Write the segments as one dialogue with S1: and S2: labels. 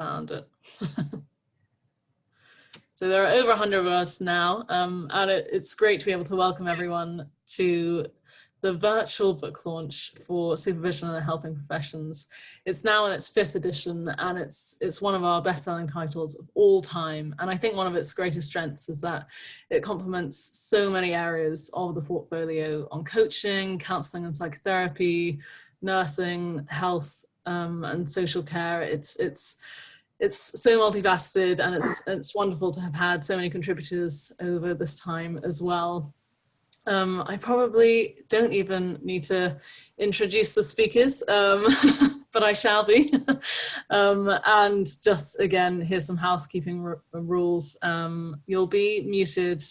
S1: found it. So there are over 100 of us now, and it's great to be able to welcome everyone to the virtual book launch for Supervision and Helping Professions. It's now in its 5th edition, and it's one of our best-selling titles of all time. And I think one of its greatest strengths is that it complements so many areas of the portfolio on coaching, counseling and psychotherapy, nursing, health, and social care. It's so multifaceted, and it's wonderful to have had so many contributors over this time as well. I probably don't even need to introduce the speakers, but I shall be. And just again, here's some housekeeping rules. You'll be muted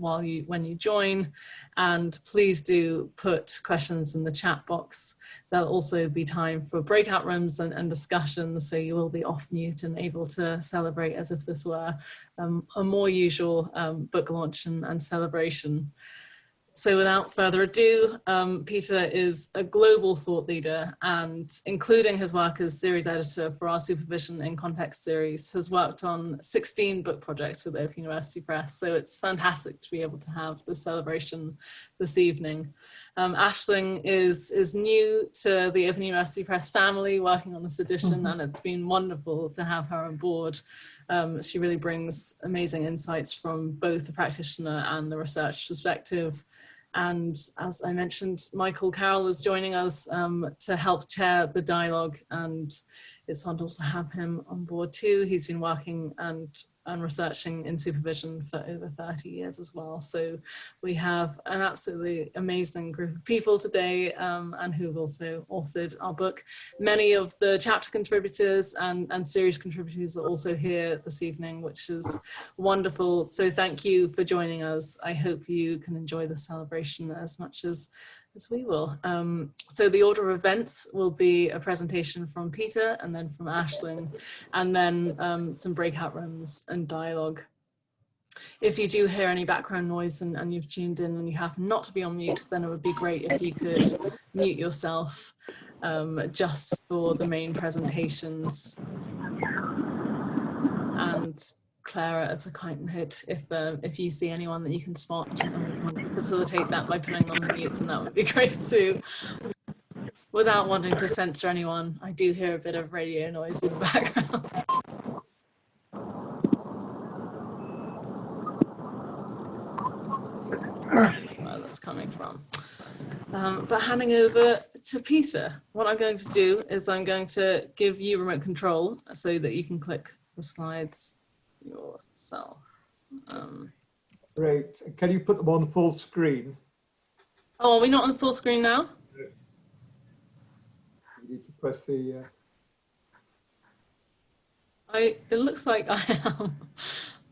S1: when you join, and please do put questions in the chat box. There'll also be time for breakout rooms and discussions, so you will be off mute and able to celebrate as if this were a more usual book launch and celebration. So without further ado, Peter is a global thought leader, and including his work as series editor for our Supervision in Context series, has worked on 16 book projects with Open University Press. So it's fantastic to be able to have this celebration this evening. Aisling is new to the Open University Press family, working on this edition, and it's been wonderful to have her on board. She really brings amazing insights from both the practitioner and the research perspective. And as I mentioned, Michael Carroll is joining us to help chair the dialogue, and it's wonderful to have him on board too. He's been working and researching in supervision for over 30 years as well. So we have an absolutely amazing group of people today, and who've also authored our book. Many of the chapter contributors and series contributors are also here this evening, which is wonderful. So thank you for joining us. I hope you can enjoy the celebration as much as we will. So the order of events will be a presentation from Peter, and then from Aisling, and then some breakout rooms and dialogue. If you do hear any background noise and you've tuned in and you happen not to be on mute, then it would be great if you could mute yourself just for the main presentations. And Clara, as a kind note, if you see anyone that you can spot and we can facilitate that by putting them on mute, then that would be great too. Without wanting to censor anyone, I do hear a bit of radio noise in the background. Where that's coming from. But handing over to Peter, what I'm going to do is I'm going to give you remote control so that you can click the slides yourself.
S2: Great. Can you put them on full screen?
S1: Oh, are we not on full screen now?
S2: You need to press the...
S1: It looks like I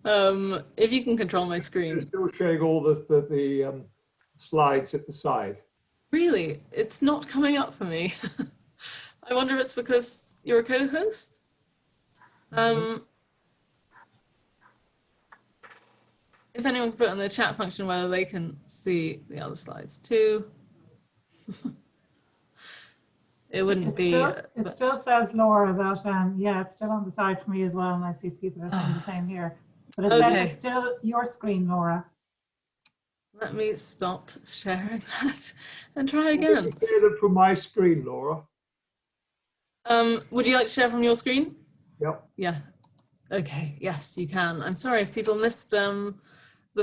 S1: am. If you can control my screen.
S2: You're still showing all the slides at the side.
S1: Really? It's not coming up for me. I wonder if it's because you're a co-host? If anyone can put in the chat function whether they can see the other slides too. It wouldn't be.
S3: It still says, Laura, that yeah, it's still on the side for me as well, and I see people are saying the same here. But it says it's still your screen, Laura.
S1: Let me stop sharing that and try again.
S2: Share them from my screen, Laura.
S1: Would you like to share from your screen?
S2: Yep.
S1: Yeah. Okay. Yes, you can. I'm sorry if people missed the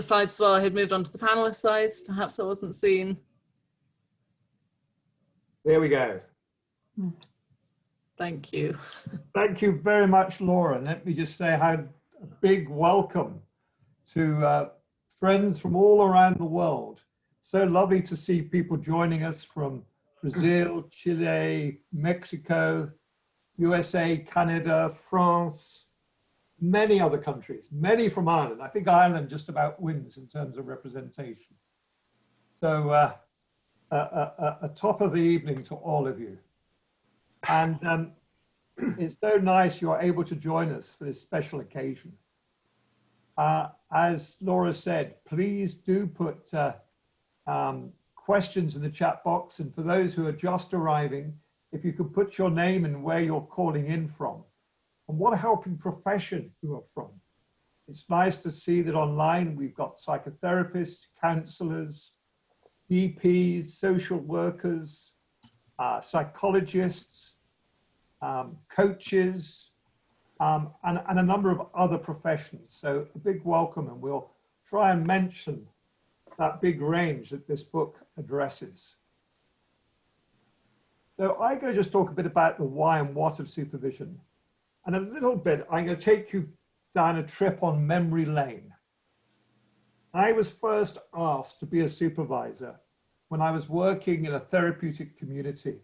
S1: slides while I had moved on to the panelist slides. Perhaps that wasn't seen.
S2: There we go.
S1: Thank you.
S2: Thank you very much, Laura. Let me just say a big welcome to friends from all around the world. So lovely to see people joining us from Brazil, Chile, Mexico, USA, Canada, France, many other countries, many from Ireland. I think Ireland just about wins in terms of representation. So a top of the evening to all of you. And it's so nice you're able to join us for this special occasion. As Laura said, please do put questions in the chat box. And for those who are just arriving, if you could put your name and where you're calling in from, and what a helping profession you are from. It's nice to see that online we've got psychotherapists, counselors, DPs, social workers, psychologists, coaches, and a number of other professions. So a big welcome, and we'll try and mention that big range that this book addresses. So I'm going to just talk a bit about the why and what of supervision. And a little bit, I'm going to take you down a trip on memory lane. I was first asked to be a supervisor when I was working in a therapeutic community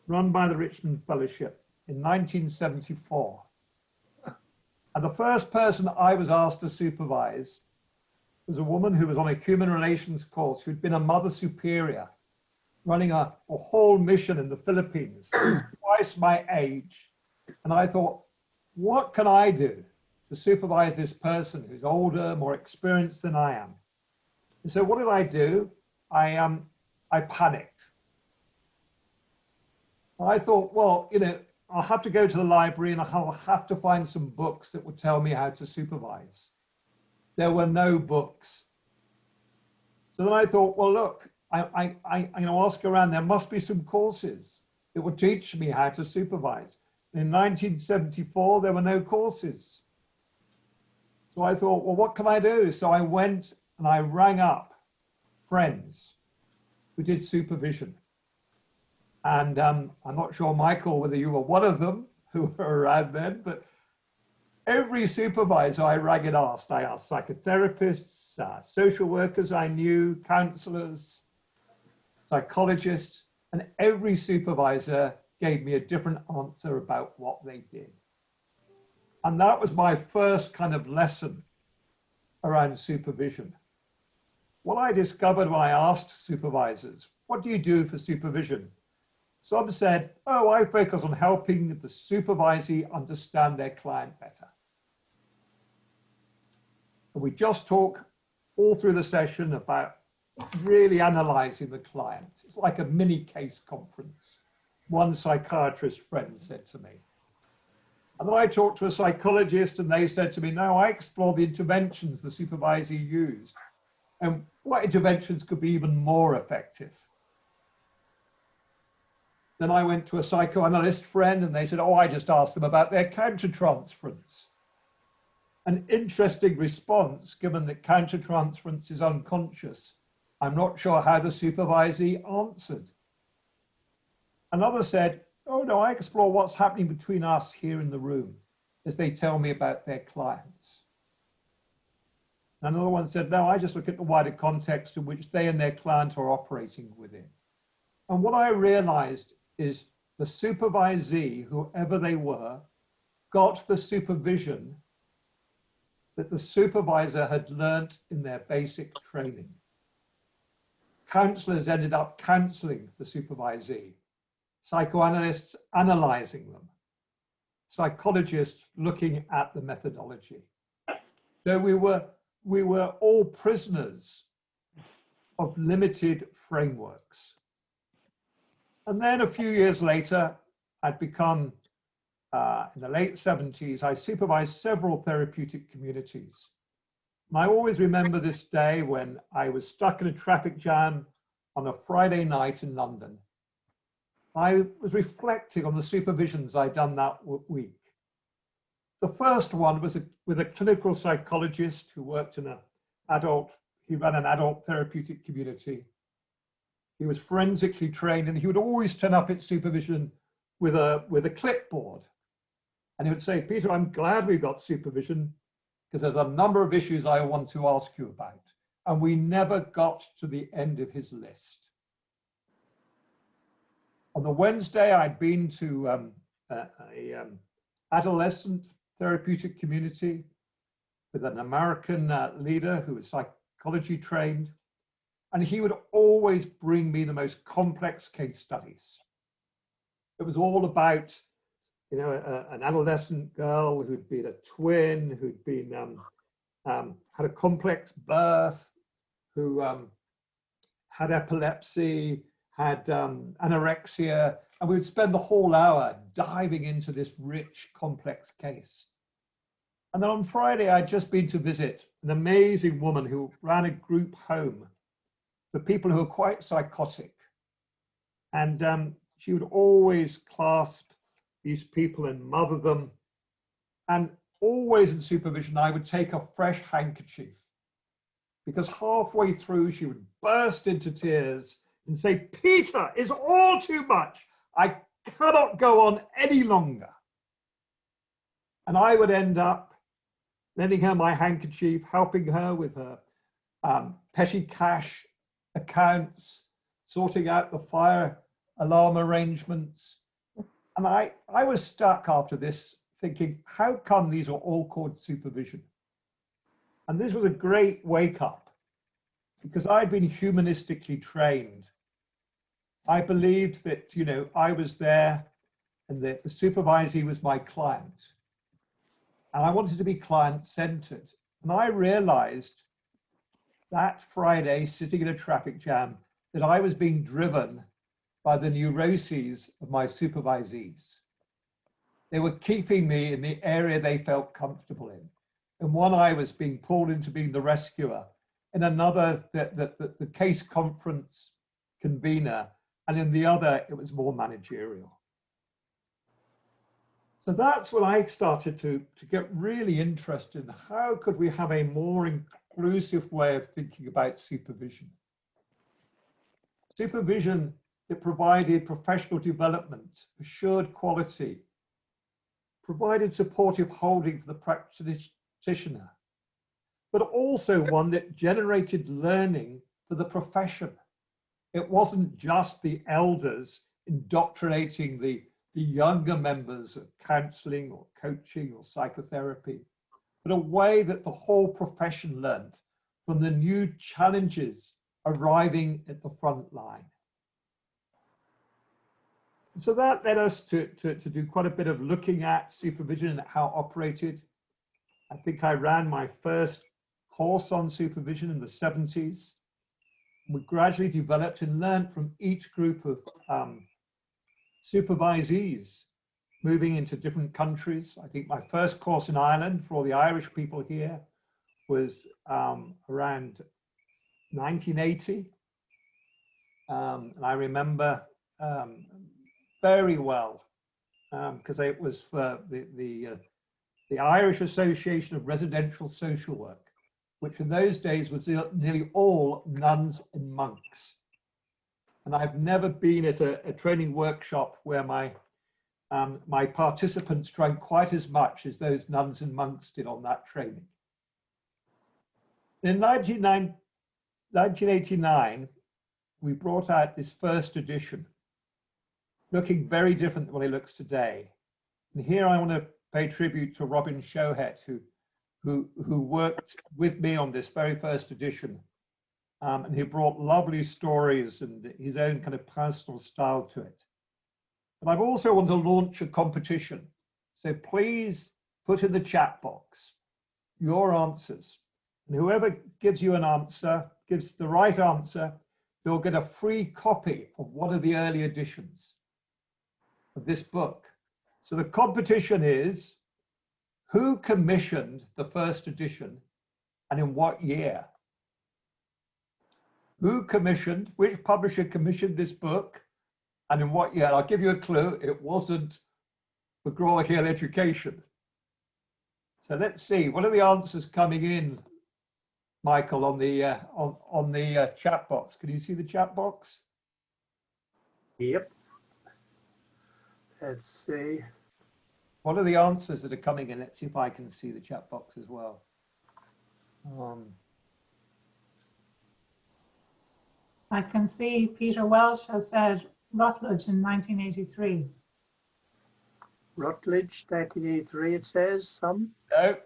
S2: run by the Richmond Fellowship in 1974. And the first person I was asked to supervise was a woman who was on a human relations course, who'd been a mother superior, running a whole mission in the Philippines, twice my age. And I thought, what can I do to supervise this person who's older, more experienced than I am? And so what did I do? I panicked. I thought, well, you know, I'll have to go to the library and I'll have to find some books that would tell me how to supervise. There were no books. So then I thought, well, look, I'm going to ask around. There must be some courses that would teach me how to supervise. In 1974, there were no courses. So I thought, well, what can I do? So I went and I rang up friends who did supervision. And I'm not sure, Michael, whether you were one of them who were around then, but every supervisor I rang and asked. I asked psychotherapists, social workers I knew, counselors, psychologists, and every supervisor gave me a different answer about what they did. And that was my first kind of lesson around supervision. What I discovered when I asked supervisors, what do you do for supervision? Some said, oh, I focus on helping the supervisee understand their client better. And we just talk all through the session about really analyzing the client. It's like a mini case conference, one psychiatrist friend said to me. And then I talked to a psychologist and they said to me, no, I explore the interventions the supervisee used and what interventions could be even more effective. Then I went to a psychoanalyst friend and they said, oh, I just asked them about their countertransference. An interesting response, given that countertransference is unconscious. I'm not sure how the supervisee answered. Another said, oh no, I explore what's happening between us here in the room as they tell me about their clients. Another one said, no, I just look at the wider context in which they and their client are operating within. And what I realized is the supervisee, whoever they were, got the supervision that the supervisor had learnt in their basic training. Counselors ended up counseling the supervisee, psychoanalysts analyzing them, psychologists looking at the methodology. So we were all prisoners of limited frameworks. And then a few years later, I'd become, in the late 70s, I supervised several therapeutic communities. And I always remember this day when I was stuck in a traffic jam on a Friday night in London. I was reflecting on the supervisions I'd done that week. The first one was with a clinical psychologist who worked in he ran an adult therapeutic community. He was forensically trained and he would always turn up at supervision with a clipboard. And he would say, Peter, I'm glad we got supervision because there's a number of issues I want to ask you about. And we never got to the end of his list. On the Wednesday, I'd been to an adolescent therapeutic community with an American leader who was psychology trained. And he would always bring me the most complex case studies. It was all about, you know, an adolescent girl who'd been a twin, who'd been had a complex birth, who had epilepsy, had anorexia, And we would spend the whole hour diving into this rich, complex case. And then on Friday, I'd just been to visit an amazing woman who ran a group home for people who are quite psychotic. And she would always clasp these people and mother them. And always in supervision, I would take a fresh handkerchief, because halfway through, she would burst into tears and say, "Peter, it's all too much. I cannot go on any longer." And I would end up lending her my handkerchief, helping her with her petty cash accounts, sorting out the fire alarm arrangements. And I was stuck after this thinking, how come these are all called supervision? And this was a great wake up, because I'd been humanistically trained. I believed that, you know, I was there and that the supervisee was my client. And I wanted to be client-centered. And I realized that Friday, sitting in a traffic jam, that I was being driven by the neuroses of my supervisees. They were keeping me in the area they felt comfortable in. In one, I was being pulled into being the rescuer. In another, the case conference convener. And in the other, it was more managerial. So that's when I started to get really interested in how could we have a more inclusive way of thinking about supervision. Supervision that provided professional development, assured quality, provided supportive holding for the practitioner, but also one that generated learning for the profession. It wasn't just the elders indoctrinating the younger members of counseling or coaching or psychotherapy, but a way that the whole profession learned from the new challenges arriving at the front line. So that led us to do quite a bit of looking at supervision and how it operated. I think I ran my first course on supervision in the 70s. We gradually developed and learned from each group of supervisees moving into different countries. I think my first course in Ireland for all the Irish people here was around 1980. And I remember very well, because it was for the Irish Association of Residential Social Work, which in those days was nearly all nuns and monks. And I've never been at a training workshop where my participants drank quite as much as those nuns and monks did on that training. In 1989, we brought out this first edition, looking very different than what it looks today. And here I want to pay tribute to Robin Shohet, who worked with me on this very first edition. And he brought lovely stories and his own kind of personal style to it. But I've also want to launch a competition. So please put in the chat box your answers. And whoever gives you an answer, gives the right answer, you'll get a free copy of one of the early editions of this book. So the competition is, who commissioned the first edition and in what year? Who commissioned, which publisher commissioned this book and in what year? I'll give you a clue, it wasn't McGraw Hill Education. So let's see, what are the answers coming in, Michael, on the chat box? Can you see the chat box?
S4: Yep. Let's see.
S2: What are the answers that are coming in? Let's see if I can see the chat box as well.
S3: I can see Peter Welsh has said Rutledge in 1983.
S4: Rutledge, 1983, it says, some.
S2: No.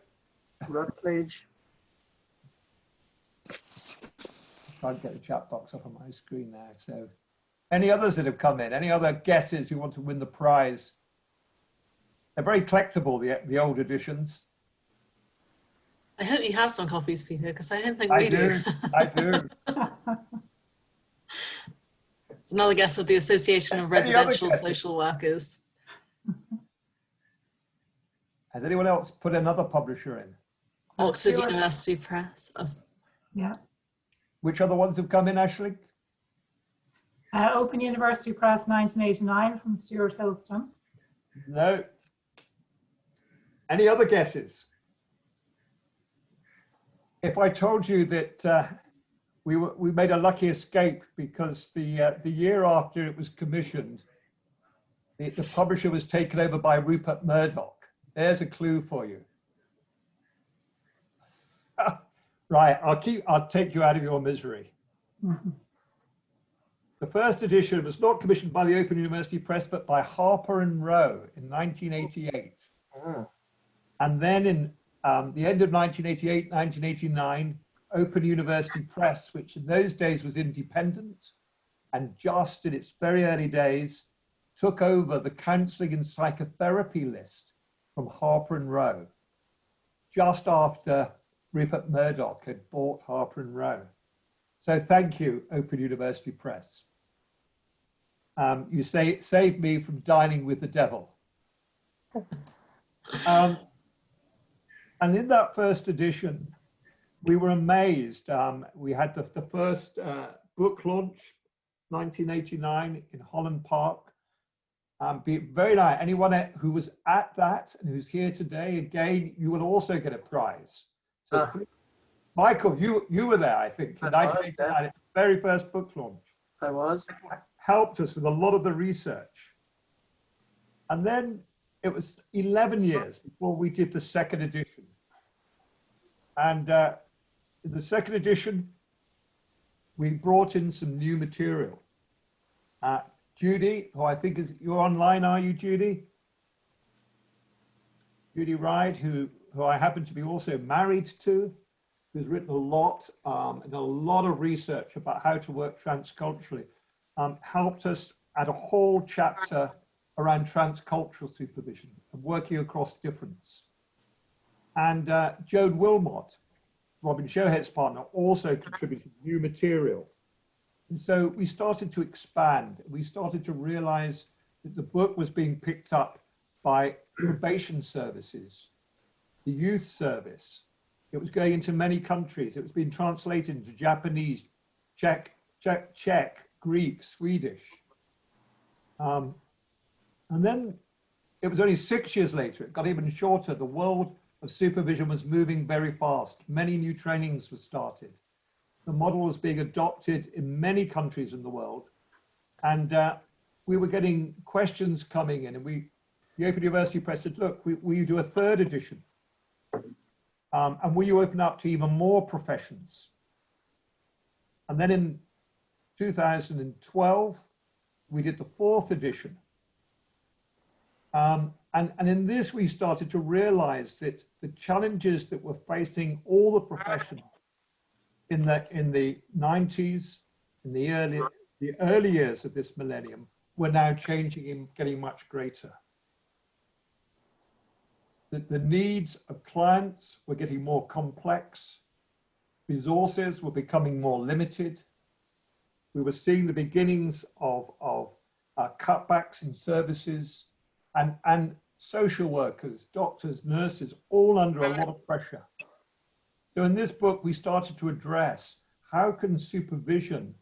S4: Rutledge.
S2: Try and get the chat box up on my screen there. So any others that have come in? Any other guesses who want to win the prize? They're very collectible, the old editions.
S1: I hope you have some copies, Peter, because I don't think we do.
S2: I do.
S1: It's another guest of the Association of
S2: Any other
S1: Residential
S2: guesses?
S1: Social Workers.
S2: Has anyone else put another publisher in?
S3: So
S1: Oxford
S3: Stuart-
S1: University Press.
S3: Yeah.
S2: Which other ones have come in, Ashley?
S3: Open University Press 1989 from Stuart Hillston.
S2: No. Any other guesses? If I told you that we made a lucky escape because the year after it was commissioned, the publisher was taken over by Rupert Murdoch. There's a clue for you. Right, I'll take you out of your misery.
S3: Mhm.
S2: The first edition was not commissioned by the Open University Press, but by Harper and Row in 1988. And then in the end of 1988, 1989, Open University Press, which in those days was independent and just in its very early days, took over the counseling and psychotherapy list from Harper and Row, just after Rupert Murdoch had bought Harper and Row. So thank you, Open University Press. You saved me from dining with the devil. And in that first edition, we were amazed. We had the first book launch, 1989 in Holland Park. Be very nice. Anyone who was at that and who's here today, again, you will also get a prize. So, Michael, you were there, I think, in 1989, its very first book launch.
S4: I was.
S2: Helped us with a lot of the research. And then it was 11 years before we did the second edition. And in the second edition, we brought in some new material. Judy, who I think you're online, are you, Judy? Judy Ride, who I happen to be also married to, who's written a lot and a lot of research about how to work transculturally, helped us add a whole chapter around transcultural supervision and working across difference. And Joan Wilmot, Robin Showhead's partner, also contributed new material. And so we started to expand. We started to realize that the book was being picked up by probation services, the youth service. It was going into many countries. It was being translated into Japanese, Czech, Greek, Swedish. And then it was only 6 years later, it got even shorter. The world of supervision was moving very fast. Many new trainings were started. The model was being adopted in many countries in the world. And we were getting questions coming in, and the Open University Press said, look, will you do a third edition? And will you open up to even more professions? And then in 2012, we did the fourth edition. And in this, we started to realize that the challenges that were facing all the professions in the 90s, in the early years of this millennium, were now changing and getting much greater. The needs of clients were getting more complex. Resources were becoming more limited. We were seeing the beginnings of cutbacks in services, and social workers, doctors, nurses, all under a lot of pressure. So in this book, we started to address how can supervision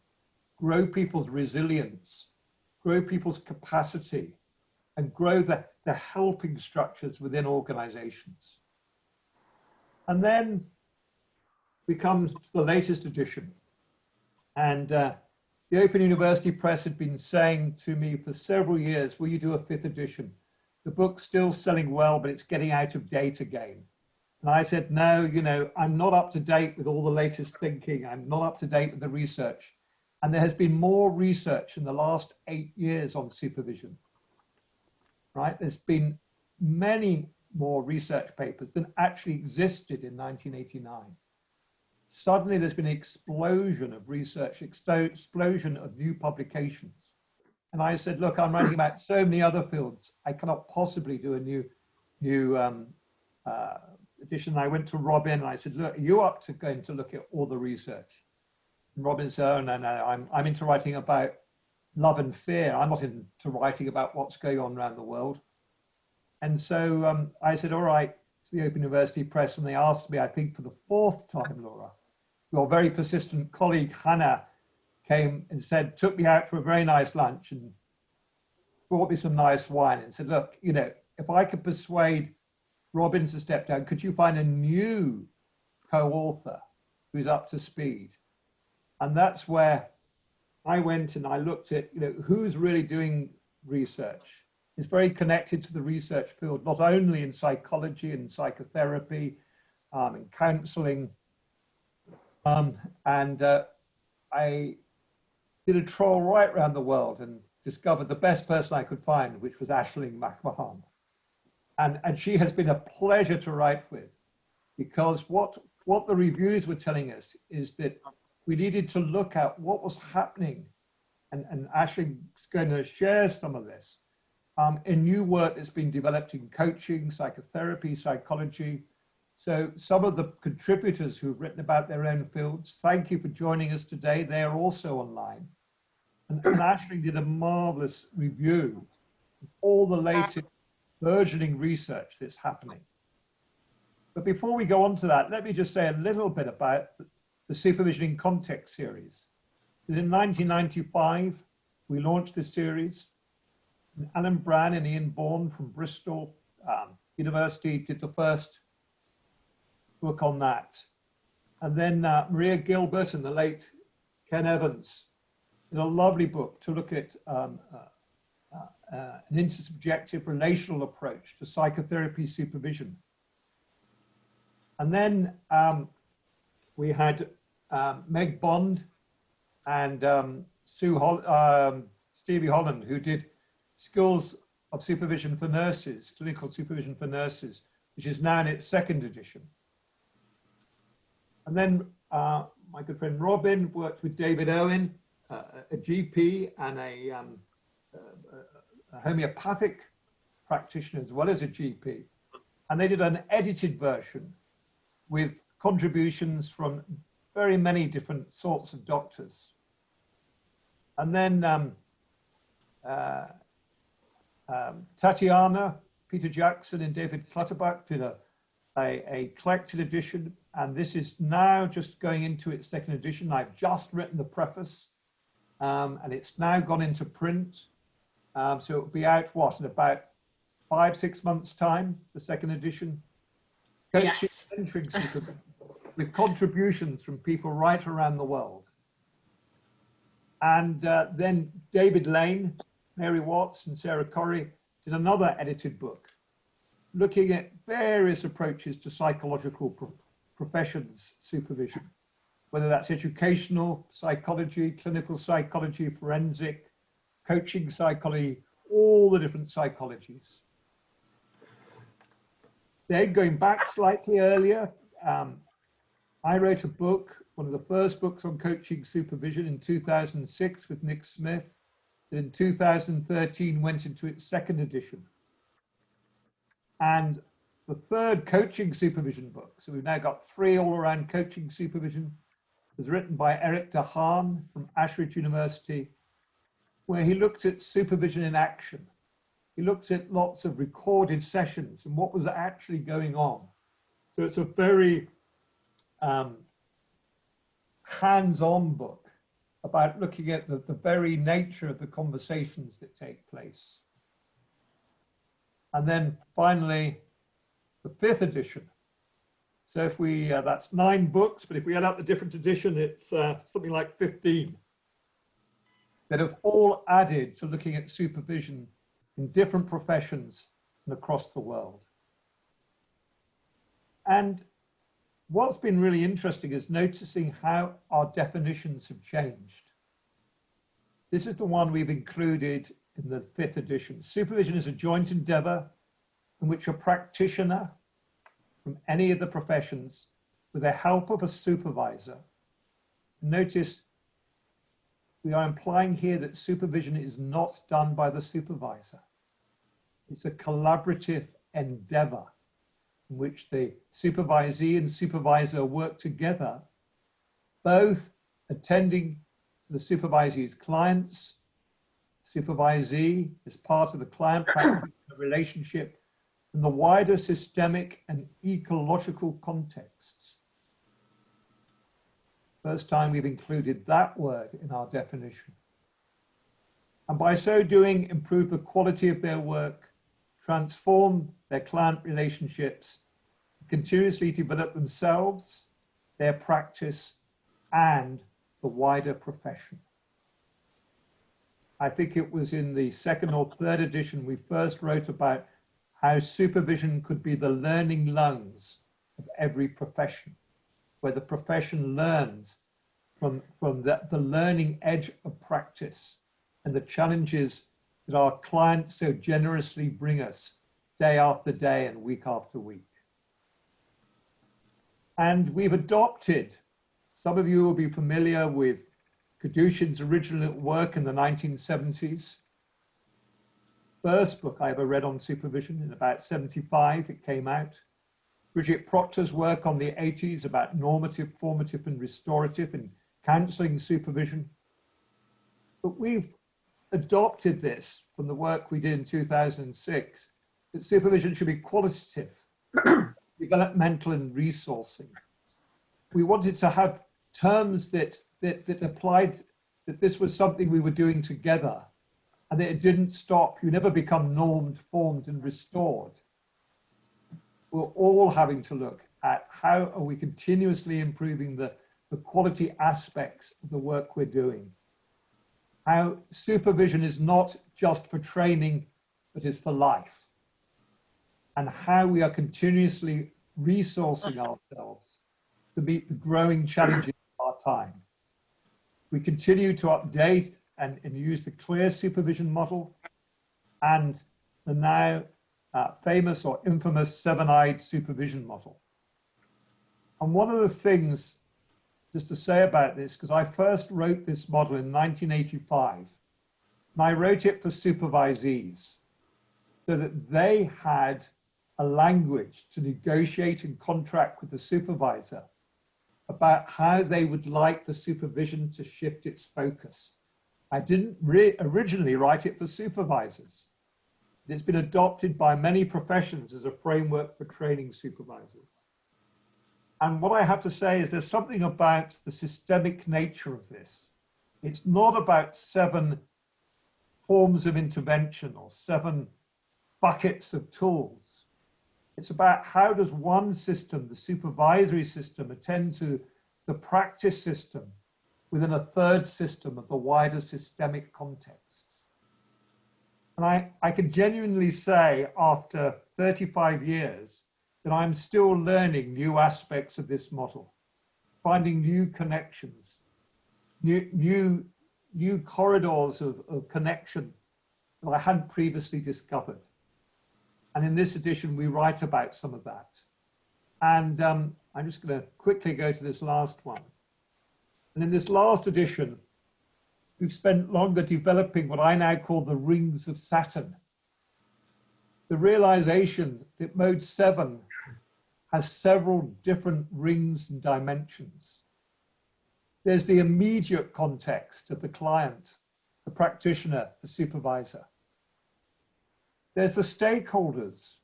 S2: grow people's resilience, grow people's capacity, and grow the helping structures within organizations. And then we come to the latest edition. And the Open University Press had been saying to me for several years, will you do a fifth edition? The book's still selling well, but it's getting out of date again. And I said, no, I'm not up to date with all the latest thinking. I'm not up to date with the research. And there has been more research in the last 8 years on supervision, right? There's been many more research papers than actually existed in 1989. Suddenly there's been an explosion of research, explosion of new publications. And I said, look, I'm writing about so many other fields. I cannot possibly do a new edition. And I went to Robin and I said, look, are you up to going to look at all the research? And Robin said, oh, no, I'm into writing about love and fear. I'm not into writing about what's going on around the world. And so I said, all right, to the Open University Press, and they asked me, I think for the 4th time, Laura, your very persistent colleague, Hannah, came and said, took me out for a very nice lunch and brought me some nice wine and said, look, you know, if I could persuade Robin to step down, could you find a new co-author who's up to speed? And that's where I went and I looked at, you know, who's really doing research. It's very connected to the research field, not only in psychology and psychotherapy, in counseling. I did a troll right around the world and discovered the best person I could find, which was Aisling McMahon. And she has been a pleasure to write with, because what the reviews were telling us is that we needed to look at what was happening, and Aisling's going to share some of this, in new work that's been developed in coaching, psychotherapy, psychology. So some of the contributors who've written about their own fields, thank you for joining us today. They are also online. And Aisling did a marvelous review of all the latest burgeoning research that's happening. But before we go on to that, let me just say a little bit about the Supervision in Context series. In 1995, we launched this series. And Alan Brown and Ian Bourne from Bristol University did the first book on that. And then Maria Gilbert and the late Ken Evans did a lovely book to look at an intersubjective relational approach to psychotherapy supervision. And then we had Meg Bond and Stevie Holland, who did Skills of Supervision for Nurses, Clinical Supervision for Nurses, which is now in its 2nd edition. And then my good friend Robin worked with David Owen, a GP and a homeopathic practitioner as well as a GP. And they did an edited version with contributions from very many different sorts of doctors. And then Tatiana, Peter Jackson and David Clutterbuck did a collected edition, and this is now just going into its 2nd edition. I've just written the preface, and it's now gone into print. So it will be out, what, in about 5-6 months' time, the 2nd edition.
S1: Yes.
S2: With contributions from people right around the world. And then David Lane, Mary Watts and Sarah Corrie did another edited book looking at various approaches to psychological professions supervision, whether that's educational psychology, clinical psychology, forensic, coaching psychology, all the different psychologies. Then going back slightly earlier, I wrote a book, one of the first books on coaching supervision in 2006 with Nick Smith. In 2013 went into its 2nd edition. And the 3rd coaching supervision book, so we've now got 3 all around coaching supervision, was written by Eric DeHaan from Ashridge University, where he looked at supervision in action. He looked at lots of recorded sessions and what was actually going on. So it's a very hands-on book about looking at the very nature of the conversations that take place. And then finally, the 5th edition. So if we, that's 9 books, but if we add up the different edition, it's something like 15 that have all added to looking at supervision in different professions and across the world. And what's been really interesting is noticing how our definitions have changed. This is the one we've included in the 5th edition. Supervision is a joint endeavor in which a practitioner from any of the professions, with the help of a supervisor. Notice we are implying here that supervision is not done by the supervisor. It's a collaborative endeavor in which the supervisee and supervisor work together, both attending to the supervisee's clients supervisee is part of the client practitioner relationship in the wider systemic and ecological contexts. First time we've included that word in our definition. And by so doing, improve the quality of their work, transform their client relationships, continuously develop themselves, their practice, and the wider profession. I think it was in the second or third edition we first wrote about how supervision could be the learning lungs of every profession, where the profession learns from the learning edge of practice and the challenges that our clients so generously bring us day after day and week after week. And we've adopted, some of you will be familiar with Kadushin's original work in the 1970s. First book I ever read on supervision in about 75, it came out. Bridget Proctor's work on the 80s about normative, formative, and restorative and counseling supervision. But we've adopted this from the work we did in 2006, that supervision should be qualitative, developmental, and resourcing. We wanted to have terms that applied, that this was something we were doing together, and that it didn't stop. You never become normed, formed, and restored. We're all having to look at how are we continuously improving the quality aspects of the work we're doing. How supervision is not just for training, but is for life. And how we are continuously resourcing ourselves to meet the growing challenges of our time. We continue to update and use the clear supervision model and the now famous or infamous seven-eyed supervision model. And one of the things just to say about this, because I first wrote this model in 1985, and I wrote it for supervisees so that they had a language to negotiate and contract with the supervisor about how they would like the supervision to shift its focus. I didn't originally write it for supervisors. It's been adopted by many professions as a framework for training supervisors. And what I have to say is there's something about the systemic nature of this. It's not about 7 forms of intervention or 7 buckets of tools. It's about how does one system, the supervisory system, attend to the practice system within a third system of the wider systemic contexts. And I can genuinely say after 35 years that I'm still learning new aspects of this model, finding new connections, new corridors of connection that I hadn't previously discovered. And in this edition, we write about some of that. And I'm just going to quickly go to this last one. And in this last edition, we've spent longer developing what I now call the rings of Saturn. The realization that mode 7 has several different rings and dimensions. There's the immediate context of the client, the practitioner, the supervisor. There's the stakeholders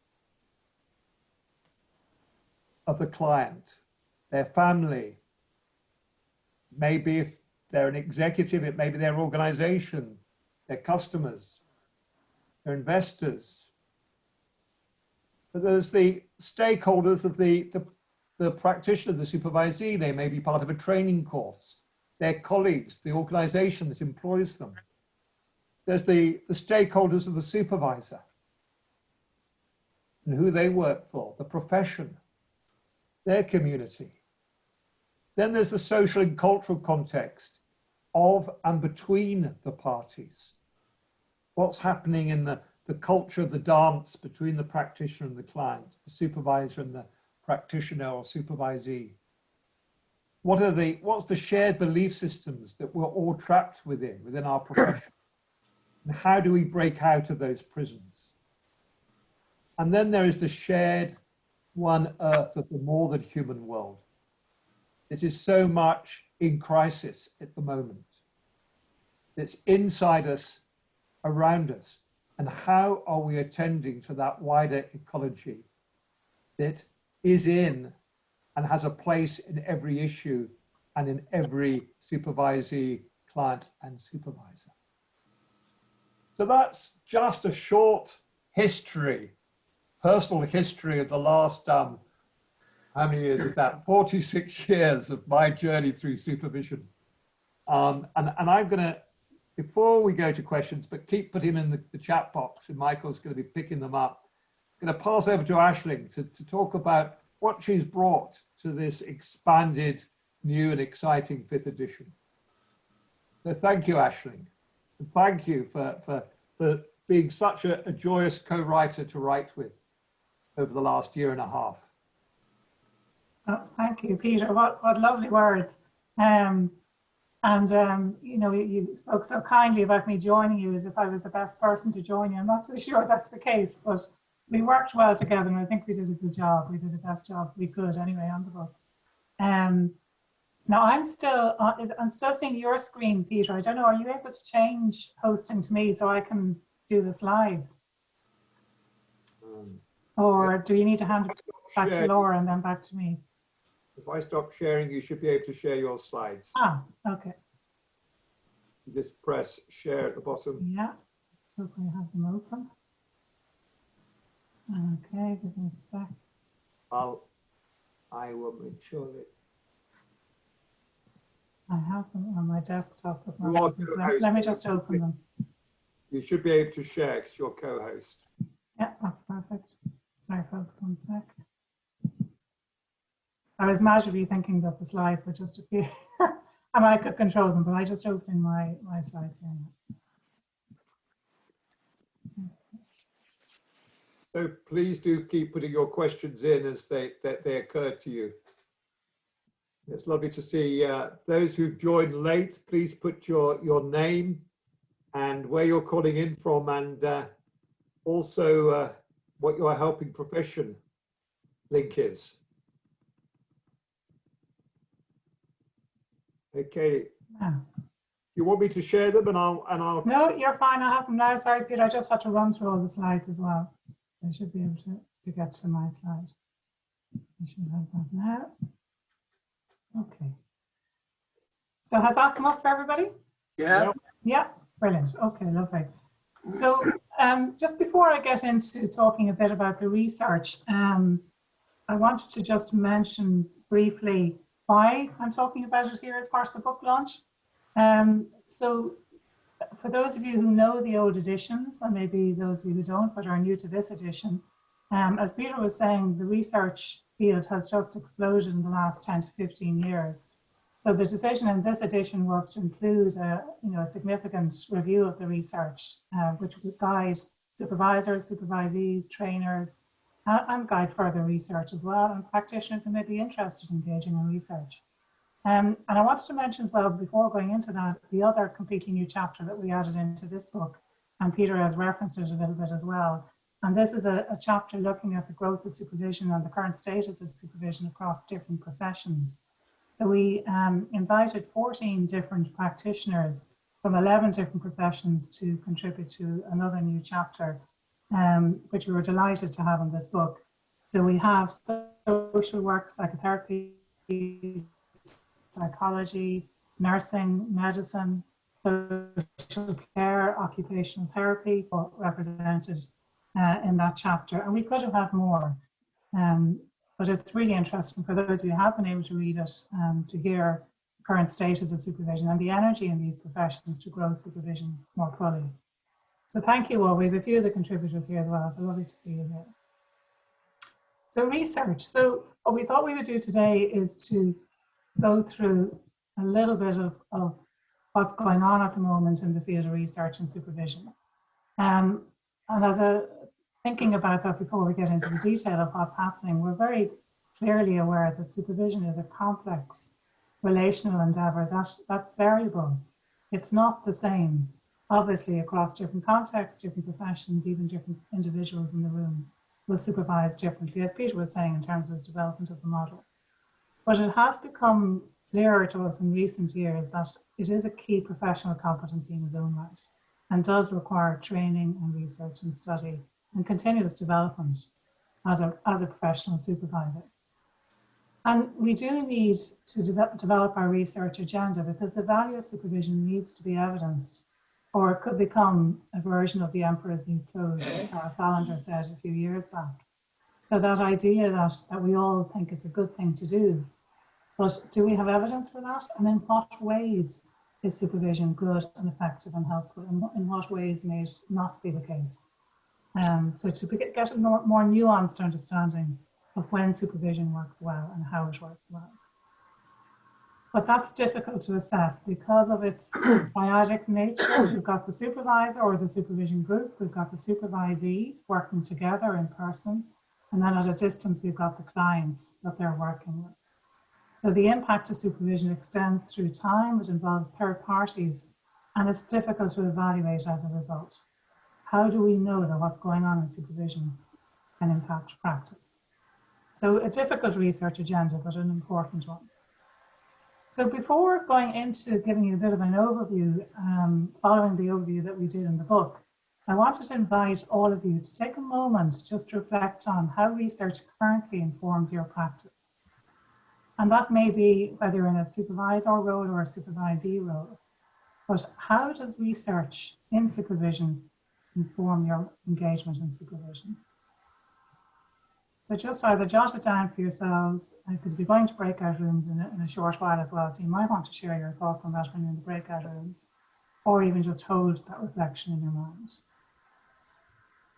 S2: of the client, their family. Maybe if they're an executive, it may be their organization, their customers, their investors. But there's the stakeholders of the practitioner, the supervisee. They may be part of a training course, their colleagues, the organization that employs them. There's the stakeholders of the supervisor and who they work for, the profession, their community. Then there's the social and cultural context of and between the parties. What's happening in the culture of the dance between the practitioner and the client, the supervisor and the practitioner or supervisee? What's the shared belief systems that we're all trapped within our profession? And how do we break out of those prisons? And then there is the shared one earth of the more than human world. It is so much in crisis at the moment. It's inside us around us, and how are we attending to that wider ecology that is in and has a place in every issue and in every supervisee, client, and supervisor. So that's just a short history, personal history of the last, how many years is that? 46 years of my journey through supervision. And I'm going to, before we go to questions, but keep putting them in the chat box, and Michael's going to be picking them up. I'm going to pass over to Aisling to talk about what she's brought to this expanded, new and exciting 5th edition. So thank you, Aisling. And thank you for being such a joyous co-writer to write with over the last year and a half.
S3: Oh, thank you, Peter. What lovely words. You know, you spoke so kindly about me joining you as if I was the best person to join you. I'm not so sure that's the case, but we worked well together, and I think we did a good job. We did the best job we could anyway on the book. Now I'm still seeing your screen, Peter. I don't know, are you able to change hosting to me so I can do the slides? Or do you need to hand it back to Laura and then back to me?
S2: If I stop sharing, you should be able to share your slides.
S3: Ah, okay.
S2: You just press share at the bottom.
S3: Yeah, so if I have them open. Okay, give me a sec.
S2: I will make sure that
S3: I have them on my desktop. But
S2: You
S3: not
S2: are
S3: open, so
S2: co-host.
S3: let me just open them.
S2: you should be able to share because you're co-host.
S3: Yeah, that's perfect. Sorry, folks, one sec. I was magically thinking that the slides would just appear and I could control them, but I just opened my slides here now.
S2: So please do keep putting your questions in as they occur to you. It's lovely to see those who joined late. Please put your name and where you're calling in from, and also what your helping profession link is. Okay.
S3: Yeah.
S2: You want me to share them, and I'll.
S3: No, you're fine. I have them now. Sorry, Peter. I just had to run through all the slides as well. So I should be able to get to my slide. I should have that now. Okay. So has that come up for everybody?
S4: Yeah.
S3: Yeah, brilliant. Okay, lovely. So just before I get into talking a bit about the research, I wanted to just mention briefly why I'm talking about it here as part of the book launch. So for those of you who know the old editions, and maybe those of you who don't but are new to this edition, as Peter was saying, the research field has just exploded in the last 10 to 15 years. So the decision in this edition was to include a significant review of the research, which would guide supervisors, supervisees, trainers, and guide further research as well, and practitioners who may be interested in engaging in research. And I wanted to mention as well, before going into that, the other completely new chapter that we added into this book, and Peter has referenced it a little bit as well. And this is a chapter looking at the growth of supervision and the current status of supervision across different professions. So we invited 14 different practitioners from 11 different professions to contribute to another new chapter, which we were delighted to have in this book. So we have social work, psychotherapy, psychology, nursing, medicine, social care, occupational therapy represented in that chapter. And we could have had more, but it's really interesting for those who have been able to read it to hear current status of supervision and the energy in these professions to grow supervision more fully. So thank you all. We have a few of the contributors here as well, so lovely to see you here. So research. So what we thought we would do today is to go through a little bit of what's going on at the moment in the field of research and supervision. And as thinking about that before we get into the detail of what's happening, we're very clearly aware that supervision is a complex relational endeavor that's variable. It's not the same, obviously, across different contexts, different professions, even different individuals in the room will supervise differently, as Peter was saying, in terms of the development of the model. But it has become clearer to us in recent years that it is a key professional competency in its own right. and does require training and research and study and continuous development as a professional supervisor. And we do need to develop our research agenda, because the value of supervision needs to be evidenced, or it could become a version of the Emperor's New Clothes, as Carol Fallender said a few years back. So that idea that we all think it's a good thing to do, but do we have evidence for that? And in what ways is supervision good and effective and helpful? And in what ways may it not be the case? So to get a more nuanced understanding of when supervision works well and how it works well. But that's difficult to assess because of its dyadic nature. So we've got the supervisor or the supervision group, we've got the supervisee working together in person, and then at a distance we've got the clients that they're working with. So the impact of supervision extends through time, it involves third parties, and it's difficult to evaluate as a result. How do we know that what's going on in supervision can impact practice? So a difficult research agenda, but an important one. So before going into giving you a bit of an overview, following the overview that we did in the book, I wanted to invite all of you to take a moment just to reflect on how research currently informs your practice. And that may be whether you're in a supervisor role or a supervisee role. But how does research in supervision inform your engagement in supervision? So just either jot it down for yourselves, because we're going to breakout rooms in a short while as well, so you might want to share your thoughts on that when you're in the breakout rooms, or even just hold that reflection in your mind.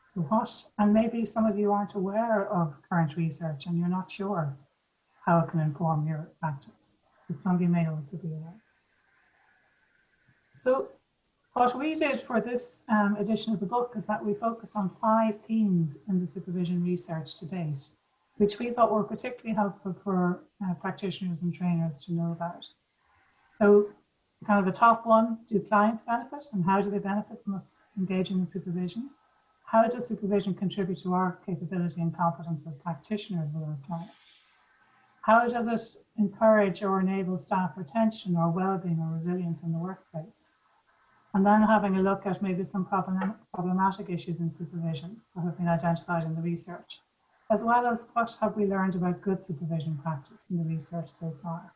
S3: So what, and maybe some of you aren't aware of current research and you're not sure how it can inform your practice, but some of you may also be aware. So what we did for this edition of the book is that we focused on 5 themes in the supervision research to date, which we thought were particularly helpful for practitioners and trainers to know about. So kind of the top one, do clients benefit, and how do they benefit from us engaging in supervision? How does supervision contribute to our capability and competence as practitioners with our clients? How does it encourage or enable staff retention or well-being or resilience in the workplace? And then having a look at maybe some problematic issues in supervision that have been identified in the research, as well as what have we learned about good supervision practice from the research so far.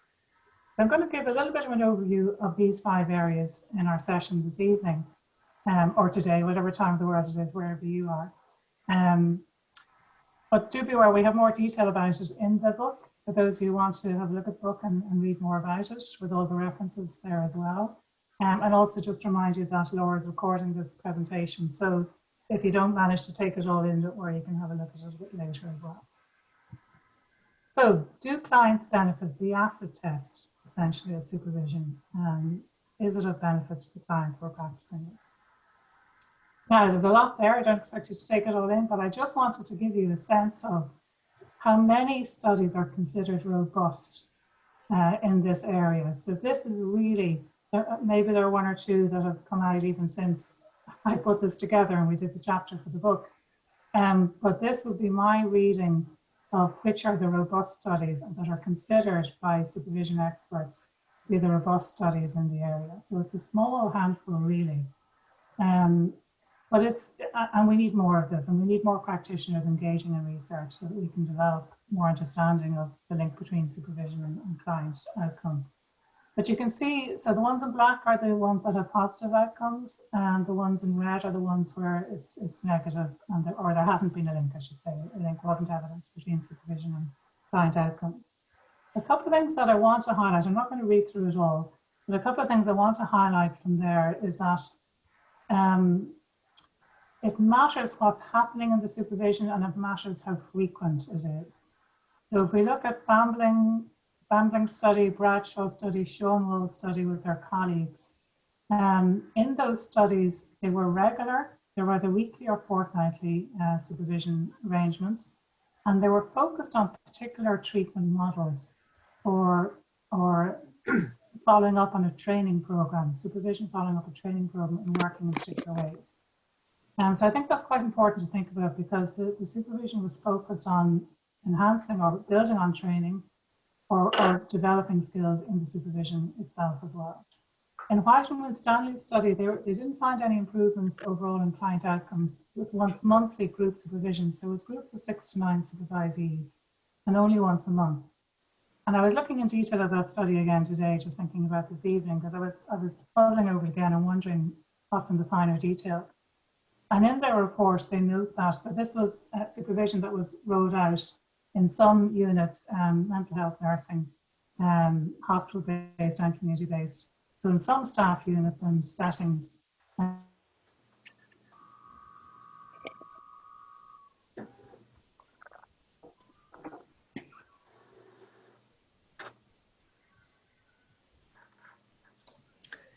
S3: So I'm going to give a little bit of an overview of these 5 areas in our session this evening, or today, whatever time of the world it is, wherever you are. But do be aware, we have more detail about it in the book, for those of you who want to have a look at the book and read more about it, with all the references there as well. And also just remind you that Laura is recording this presentation. So if you don't manage to take it all in, don't worry, you can have a look at it a bit later as well. So do clients benefit? The acid test, essentially, of supervision. Is it of benefit to the clients we're practicing with? Now, there's a lot there. I don't expect you to take it all in, but I just wanted to give you a sense of how many studies are considered robust in this area. So this is really, maybe there are 1 or 2 that have come out even since I put this together and we did the chapter for the book. But this would be my reading of which are the robust studies that are considered by supervision experts to be the robust studies in the area. So it's a small handful, really. But it's, and we need more of this, and we need more practitioners engaging in research so that we can develop more understanding of the link between supervision and client outcome. But you can see, so the ones in black are the ones that have positive outcomes, and the ones in red are the ones where it's negative, and or there hasn't been a link, I should say. A link wasn't evidence between supervision and client outcomes. A couple of things that I want to highlight, I'm not going to read through it all, but a couple of things I want to highlight from there is that it matters what's happening in the supervision, and it matters how frequent it is. So if we look at Bambling study, Bradshaw study, Schoenwald study with their colleagues, in those studies, they were regular, they were either weekly or fortnightly supervision arrangements, and they were focused on particular treatment models or following up on a training program, supervision following up a training program and working in particular ways. So I think that's quite important to think about, because the supervision was focused on enhancing or building on training or developing skills in the supervision itself as well. In White and Winstanley's study, they didn't find any improvements overall in client outcomes with once monthly group supervision. So it was groups of 6 to 9 supervisees and only once a month. And I was looking in detail at that study again today, just thinking about this evening, because I was puzzling over it again and wondering what's in the finer detail. And in their report, they note that, so this was supervision that was rolled out in some units, mental health nursing, hospital-based and community-based. So in some staff units and settings,
S1: I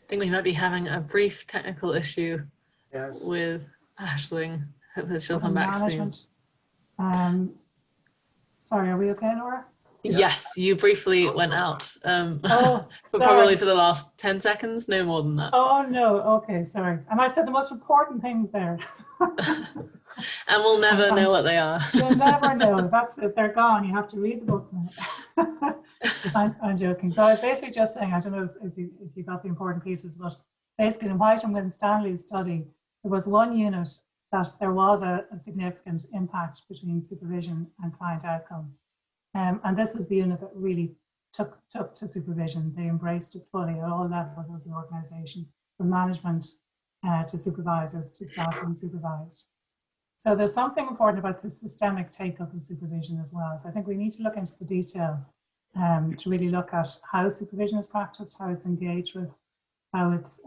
S1: think we might be having a brief technical issue
S4: Yes.
S1: with Aisling. Hopefully she'll come back soon.
S3: Sorry, are we okay, Laura?
S4: Yeah.
S1: Yes, you briefly went out,
S3: Oh,
S1: but probably for the last 10 seconds, no more than that.
S3: Oh no, okay, sorry. And I said the most important things there.
S1: And we'll never know what they are.
S3: You'll never know. That's it. They're gone. You have to read the book now. I'm joking. So I was basically just saying, I don't know if you got the important pieces, but basically in White and Winstanley's study, there was one unit that there was a significant impact between supervision and client outcome. And this was the unit that really took to supervision. They embraced it fully at all levels of the organisation, from management to supervisors to staff being supervised. So there's something important about the systemic take-up of supervision as well. So I think we need to look into the detail to really look at how supervision is practiced, how it's engaged with, how it's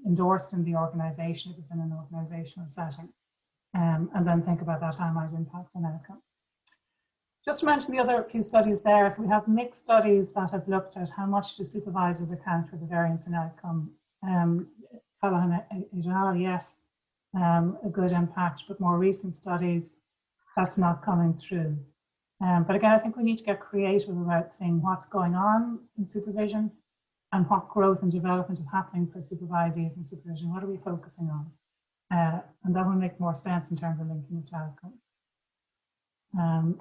S3: endorsed in the organisation if it's in an organisational setting, and then think about that, how it might impact an outcome. Just to mention the other few studies there, so we have mixed studies that have looked at how much do supervisors account for the variance in outcome. Yes, a good impact, but more recent studies, that's not coming through. But again, I think we need to get creative about seeing what's going on in supervision and what growth and development is happening for supervisees and supervision. What are we focusing on? And that will make more sense in terms of linking it to outcome.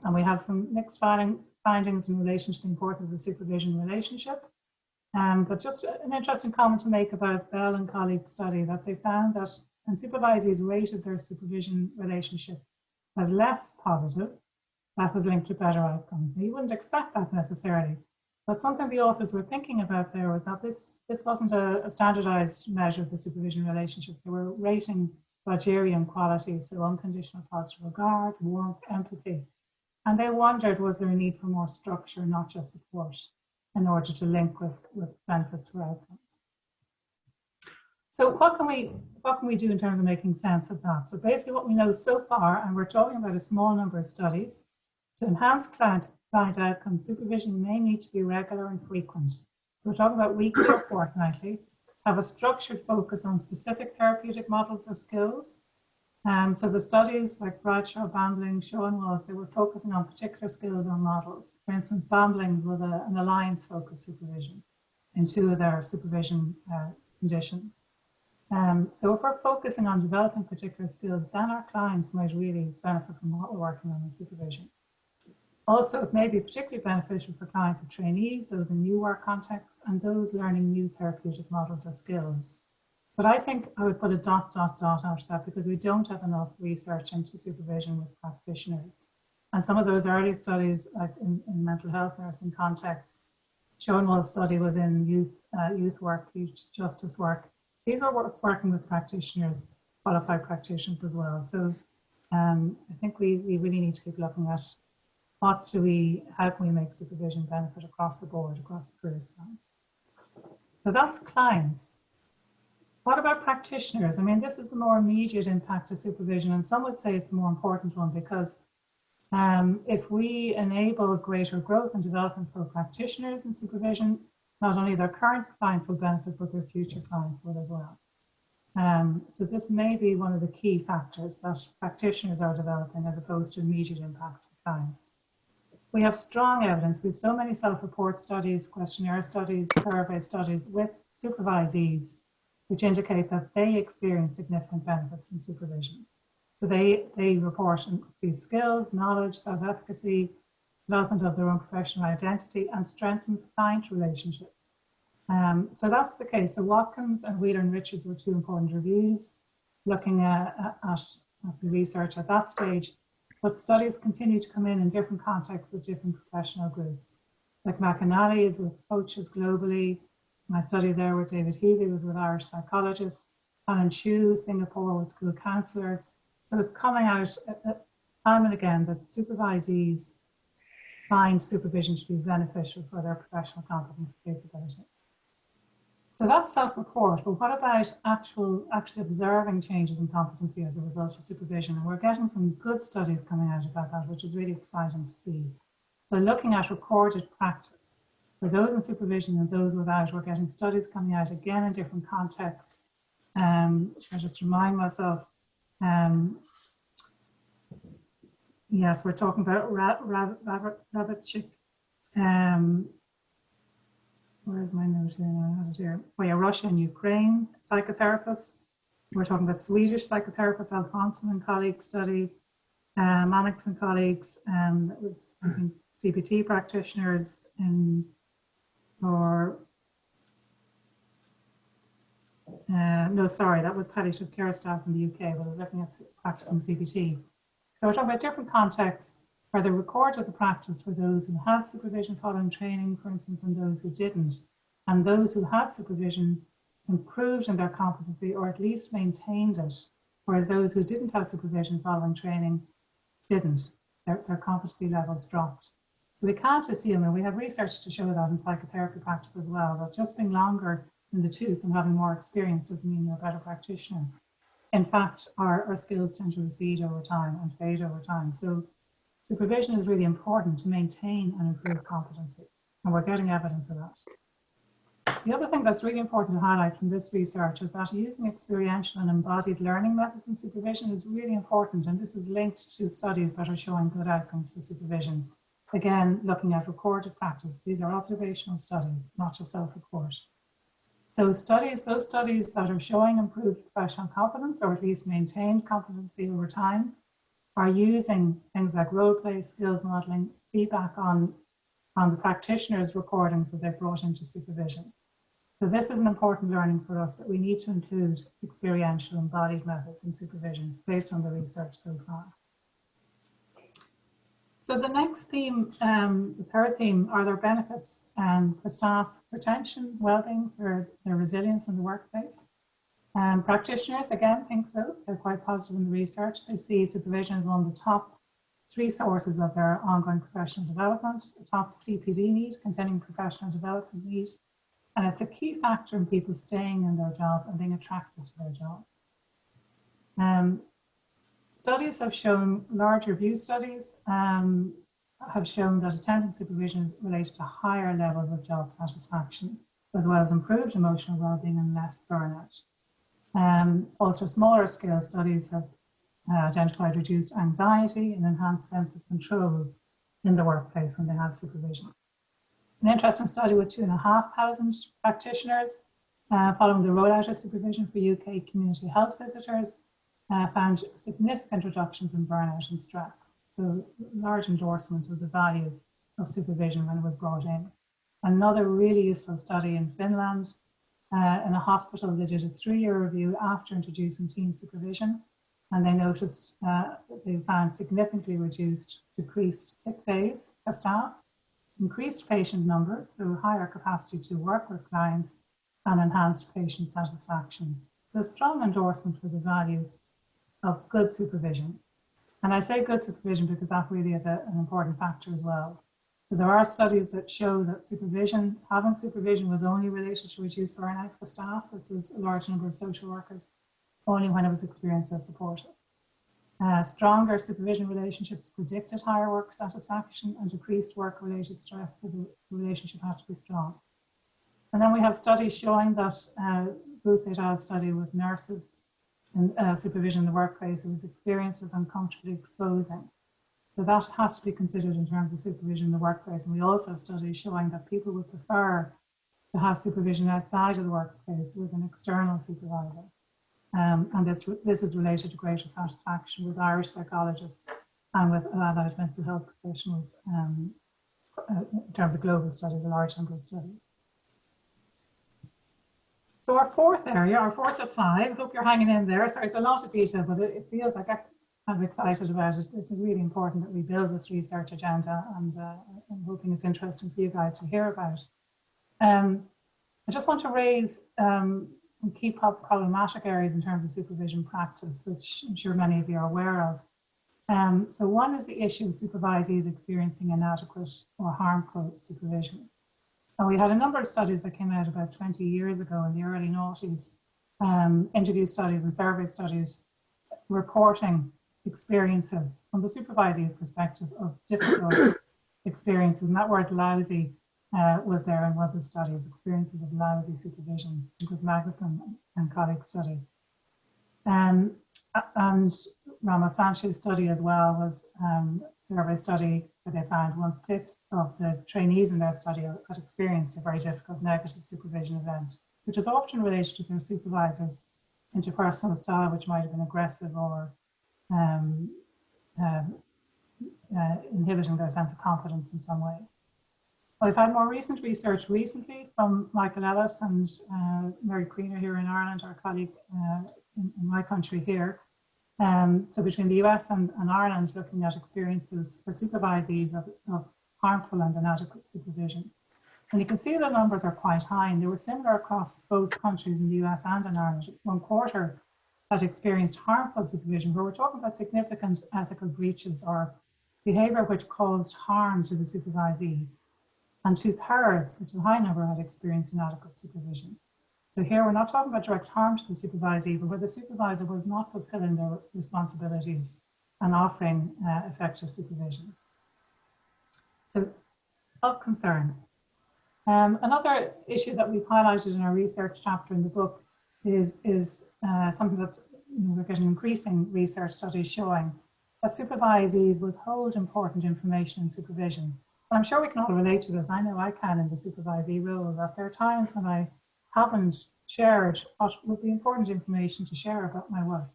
S3: And we have some mixed findings in relation to the importance of the supervision relationship. But just an interesting comment to make about Bell and colleagues' study, that they found that when supervisees rated their supervision relationship as less positive, that was linked to better outcomes. And you wouldn't expect that necessarily. But something the authors were thinking about there was that this wasn't a standardized measure of the supervision relationship. They were rating Rogerian qualities, so unconditional positive regard, warmth, empathy. And they wondered, was there a need for more structure, not just support, in order to link with benefits for outcomes? So what can we do in terms of making sense of that? So basically what we know so far, and we're talking about a small number of studies, to enhance client outcomes, supervision may need to be regular and frequent. So we're talking about weekly or fortnightly, have a structured focus on specific therapeutic models or skills. So the studies like Bradshaw, Bambling, Schoenwald, they were focusing on particular skills or models. For instance, Bambling's was an alliance-focused supervision in 2 of their supervision conditions. So if we're focusing on developing particular skills, then our clients might really benefit from what we're working on in supervision. Also, it may be particularly beneficial for clients of trainees, those in new work contexts, and those learning new therapeutic models or skills. But I think I would put a ... after that, because we don't have enough research into supervision with practitioners. And some of those early studies, like in mental health nursing contexts, Schoenwald's study was in youth work, youth justice work. These are working with practitioners, qualified practitioners as well. So I think we really need to keep looking at how can we make supervision benefit across the board, across the career span. So that's clients. What about practitioners? I mean, this is the more immediate impact of supervision, and some would say it's a more important one, because if we enable greater growth and development for practitioners in supervision, not only their current clients will benefit, but their future clients will as well. So this may be one of the key factors that practitioners are developing as opposed to immediate impacts for clients. We have strong evidence. We have so many self-report studies, questionnaire studies, survey studies with supervisees, which indicate that they experience significant benefits from supervision. So they report increased skills, knowledge, self-efficacy, development of their own professional identity, and strengthened client relationships. So that's the case. So Watkins and Wheeler and Richards were two important reviews looking at the research at that stage. But studies continue to come in different contexts with different professional groups. Like McAnally is with coaches globally. My study there with David Healy was with Irish psychologists. Alan Chu, Singapore, with school counsellors. So it's coming out time and again that supervisees find supervision to be beneficial for their professional competence and capability. So that's self-report, but what about actually observing changes in competency as a result of supervision? And we're getting some good studies coming out about that, which is really exciting to see. So looking at recorded practice, for those in supervision and those without, we're getting studies coming out again in different contexts. I just remind myself, yes, we're talking about rabbit chick. Where's my note here now? I had it here. Oh yeah, Russia and Ukraine psychotherapists. We're talking about Swedish psychotherapist Alfonson and colleagues study, Mannix and colleagues. That was, I think, CBT practitioners no, sorry, that was palliative care staff in the UK, but I was looking at practicing CBT. So we're talking about different contexts where they recorded the practice for those who had supervision following training, for instance, and those who didn't. And those who had supervision improved in their competency or at least maintained it, whereas those who didn't have supervision following training didn't. Their competency levels dropped. So we can't assume, and we have research to show that in psychotherapy practice as well, that just being longer in the tooth and having more experience doesn't mean you're a better practitioner. In fact, our skills tend to recede over time and fade over time. So supervision is really important to maintain and improve competency, and we're getting evidence of that. The other thing that's really important to highlight from this research is that using experiential and embodied learning methods in supervision is really important, and this is linked to studies that are showing good outcomes for supervision. Again, looking at recorded practice, these are observational studies, not just self-report. So those studies that are showing improved professional competence, or at least maintained competency over time, are using things like role play, skills modeling, feedback on the practitioner's recordings that they've brought into supervision. So this is an important learning for us, that we need to include experiential embodied methods in supervision based on the research so far. So the next theme, the third theme, are there benefits for staff retention, well-being, for their resilience in the workplace? Practitioners, again, think so. They're quite positive in the research. They see supervision as one of the top 3 sources of their ongoing professional development, a top CPD need, continuing professional development need, and it's a key factor in people staying in their jobs and being attracted to their jobs. Studies have shown, large review studies have shown that attending supervision is related to higher levels of job satisfaction, as well as improved emotional well-being and less burnout. Also, smaller scale studies have identified reduced anxiety and enhanced sense of control in the workplace when they have supervision. An interesting study with 2,500 practitioners following the rollout of supervision for UK community health visitors found significant reductions in burnout and stress. So large endorsement of the value of supervision when it was brought in. Another really useful study in Finland, in a hospital, they did a 3-year review after introducing team supervision, and they noticed they found significantly decreased sick days for staff, increased patient numbers, so higher capacity to work with clients, and enhanced patient satisfaction. So strong endorsement for the value of good supervision. And I say good supervision because that really is an important factor as well. So there are studies that show that having supervision was only related to reduced burnout for staff. This was a large number of social workers, only when it was experienced as supportive. Stronger supervision relationships predicted higher work satisfaction and decreased work-related stress, so the relationship had to be strong. And then we have studies showing that Bruce et al. Study with nurses and supervision in the workplace, it was experienced as uncomfortably exposing. So that has to be considered in terms of supervision in the workplace. And we also have studies showing that people would prefer to have supervision outside of the workplace with an external supervisor. And this is related to greater satisfaction with Irish psychologists and with allied mental health professionals in terms of global studies, a large number of studies. So our fourth area, our fourth of five, hope you're hanging in there. Sorry, it's a lot of detail, but it feels like I'm excited about it. It's really important that we build this research agenda, and I'm hoping it's interesting for you guys to hear about. I just want to raise some key problematic areas in terms of supervision practice, which I'm sure many of you are aware of. So one is the issue of supervisees experiencing inadequate or harmful supervision. And we had a number of studies that came out about 20 years ago in the early noughties, interview studies and survey studies reporting experiences from the supervisee's perspective of difficult experiences. And that word lousy was there in one of the studies, experiences of lousy supervision. It was Magnuson and colleagues' study. And Ramos Sanchez's study as well was a survey study where they found 1/5 of the trainees in their study had experienced a very difficult negative supervision event, which is often related to their supervisor's interpersonal style, which might have been aggressive or inhibiting their sense of confidence in some way. We've had more recent research recently from Michael Ellis and Mary Queener here in Ireland, our colleague in my country here. So between the US and Ireland, looking at experiences for supervisees of harmful and inadequate supervision. And you can see the numbers are quite high, and they were similar across both countries in the US and in Ireland. 1/4 had experienced harmful supervision, where we're talking about significant ethical breaches or behavior which caused harm to the supervisee. And 2/3, which is a high number, had experienced inadequate supervision. So here we're not talking about direct harm to the supervisee, but where the supervisor was not fulfilling their responsibilities and offering effective supervision. So of concern. Another issue that we've highlighted in our research chapter in the book is something that's, we're getting increasing research studies showing that supervisees withhold important information in supervision. And I'm sure we can all relate to this. I know I can in the supervisee role, that there are times when I haven't shared what would be important information to share about my work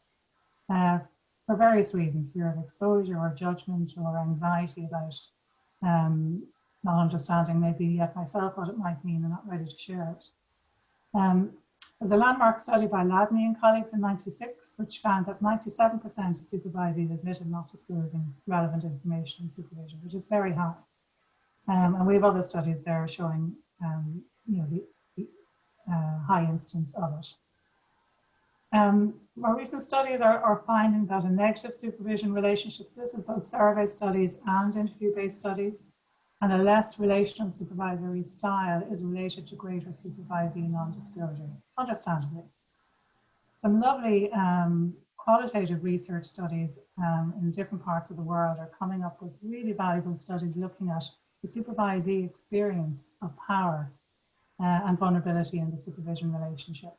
S3: for various reasons, fear of exposure or judgment or anxiety about not understanding maybe yet myself what it might mean and not ready to share it. There's a landmark study by Ladney and colleagues in '96, which found that 97% of supervisees admitted not disclosing relevant information in supervision, which is very high. And we have other studies there showing the high instance of it. More recent studies are finding that in negative supervision relationships, this is both survey studies and interview-based studies, and a less relational supervisory style is related to greater supervisee non-disclosure, understandably. Some lovely qualitative research studies in different parts of the world are coming up with really valuable studies looking at the supervisee experience of power and vulnerability in the supervision relationship.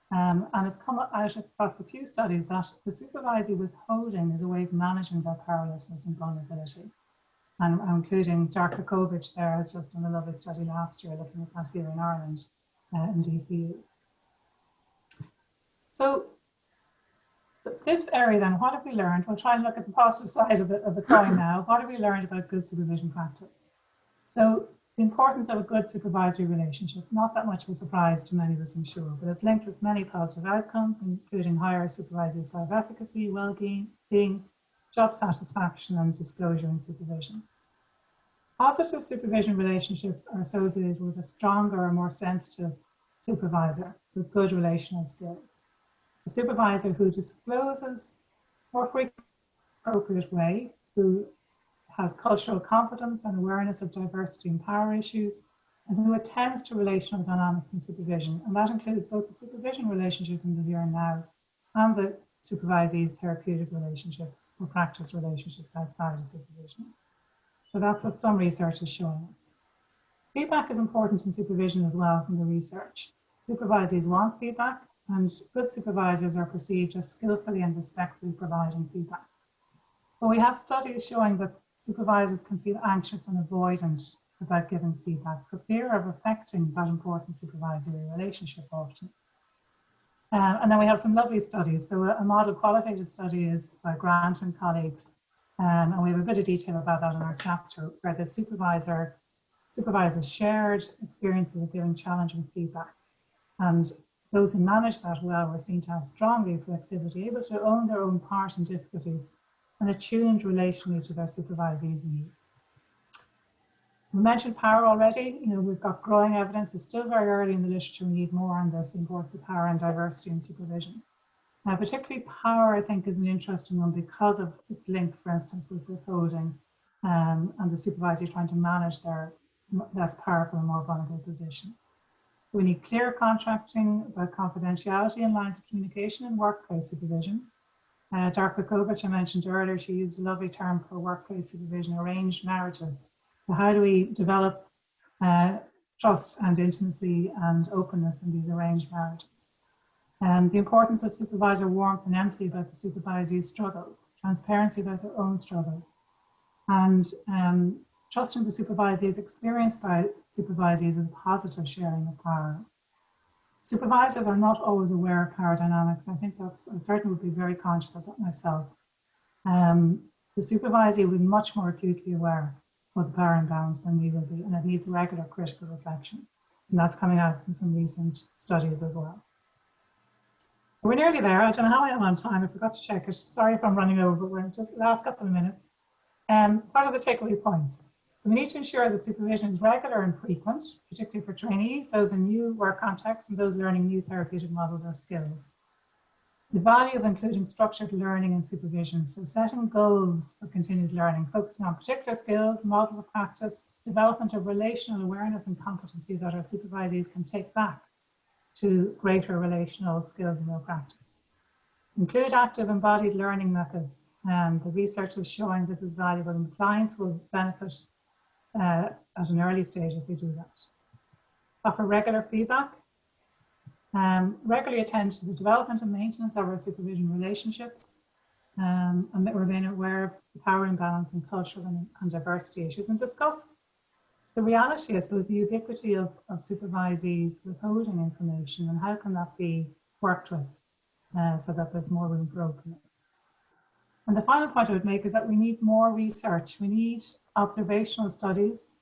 S3: And it's come out across a few studies that the supervisee withholding is a way of managing their powerlessness and vulnerability. And I'm including Darka Kovic there, has just done a lovely study last year looking at that here in Ireland in DCU. So the fifth area then, what have we learned? We'll try and look at the positive side of the coin now. What have we learned about good supervision practice? So the importance of a good supervisory relationship, not that much of a surprise to many of us, I'm sure, but it's linked with many positive outcomes, including higher supervisory self-efficacy, well-being, job satisfaction, and disclosure and supervision. Positive supervision relationships are associated with a stronger or more sensitive supervisor with good relational skills. A supervisor who discloses more frequently in an appropriate way, who has cultural competence and awareness of diversity and power issues, and who attends to relational dynamics in supervision. And that includes both the supervision relationship in the here and now and the supervisee's therapeutic relationships or practice relationships outside of supervision. So that's what some research is showing us. Feedback is important in supervision as well from the research. Supervisees want feedback, and good supervisors are perceived as skillfully and respectfully providing feedback. But we have studies showing that supervisors can feel anxious and avoidant about giving feedback for fear of affecting that important supervisory relationship often. And then we have some lovely studies. So a model qualitative study is by Grant and colleagues, and we have a bit of detail about that in our chapter, where the supervisors shared experiences of giving challenging feedback. And Those who manage that well were seen to have strong reflexivity, able to own their own part in difficulties, and attuned relationally to their supervisees' needs. We mentioned power already. We've got growing evidence. It's still very early in the literature. We need more on this, the importance of power and diversity in supervision. Now, particularly power, I think, is an interesting one because of its link, for instance, with withholding and the supervisor trying to manage their less powerful and more vulnerable position. We need clear contracting about confidentiality and lines of communication in workplace supervision. Darka Kovac, I mentioned earlier, she used a lovely term for workplace supervision, arranged marriages. So how do we develop trust and intimacy and openness in these arranged marriages? The importance of supervisor warmth and empathy about the supervisee's struggles, transparency about their own struggles, and trusting the supervisees experienced by supervisees as positive sharing of power. Supervisors are not always aware of power dynamics. I think I certainly would be very conscious of that myself. The supervisee will be much more acutely aware of the power imbalance than we will be, and it needs regular critical reflection. And that's coming out in some recent studies as well. We're nearly there. I don't know how I am on time. I forgot to check it. Sorry if I'm running over, but we're just the last couple of minutes. What are the takeaway points? So we need to ensure that supervision is regular and frequent, particularly for trainees, those in new work contexts, and those learning new therapeutic models or skills. The value of including structured learning in supervision, so setting goals for continued learning, focusing on particular skills, models of practice, development of relational awareness and competency that our supervisees can take back to greater relational skills in their practice. Include active embodied learning methods. The research is showing this is valuable, and clients will benefit at an early stage if we do that. Offer regular feedback. Regularly attend to the development and maintenance of our supervision relationships, and that remain aware of the power imbalance and cultural and diversity issues, and discuss the reality, I suppose, the ubiquity of supervisees withholding information, and how can that be worked with so that there's more room for openness. And the final point I would make is that we need more research. We need observational studies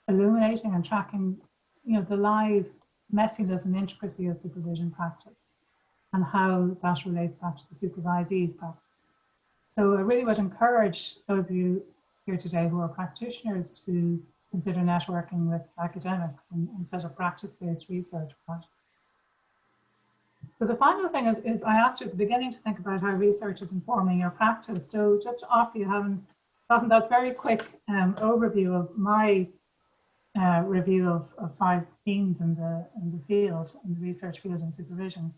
S3: illuminating and tracking, the live messiness and intricacy of supervision practice and how that relates back to the supervisee's practice. So I really would encourage those of you here today who are practitioners to consider networking with academics and set up practice-based research projects. So the final thing is I asked you at the beginning to think about how research is informing your practice. So just to offer you, having gotten that very quick overview of my review of 5 themes in the field, in the research field in supervision,